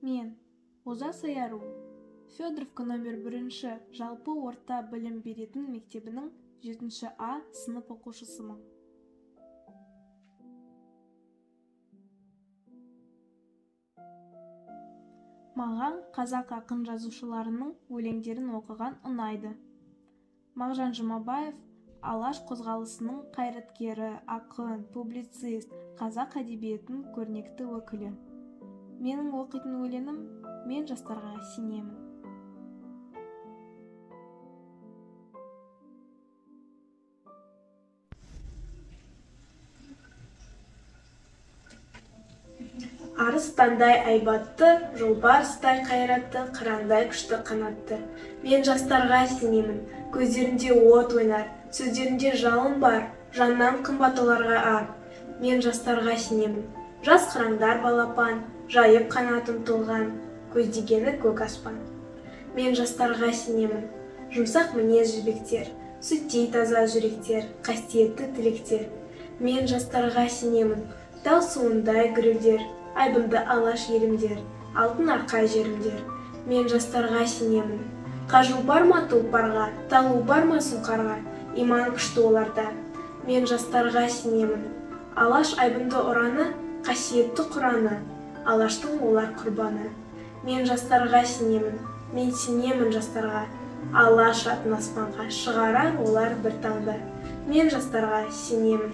Мен, Оза Саяру, Федоровка номер 1 жалпы орта білім беретін мектебінің 7 А сынып оқушысымын. Маған қазақ ақын жазушыларының өлеңдерін оқыған ұнайды. Мағжан Жұмабаев Алаш қозғалысының қайраткері, ақын, публицист, қазақ әдебиетінің көрнекті өкілі. Менің оқитын өлеңім «Мен жастарға сенемін». Арыстандай айбатты, жолбарыстай қайратты, қырандай күшті қанатты. Мен жастарға сенемін, көздерінде от ойнар, сөздерінде жалын бар, жаннан қымбат оларға ар. Мен жастарға сенемін, жас қыраңдар балапан, жайып қанатын тұлған, көздегені көк аспан. Мен жастарға сенемін, жұмсақ мінез жібектер, сүттей таза жүректер, қасиетті тілектер. Мен жастарға сенемін, тау суындай гүрілдер, айбынды алаш елімдер, алтын арқа жерімдер. Мен жастарға сенемін, қажу бар ма тұлпарға, талу бар ма сұңқарға, иман күшті оларда. Мен жастарға сенемін, алаш айбынды ұраны, қасиетті құраны, алаштың олар құрбаны. Мен жастарға сенемін, мен сенемін жастарға, алаш атын аспанға шығарар олар бір таңда. Мен жастарға сенемін.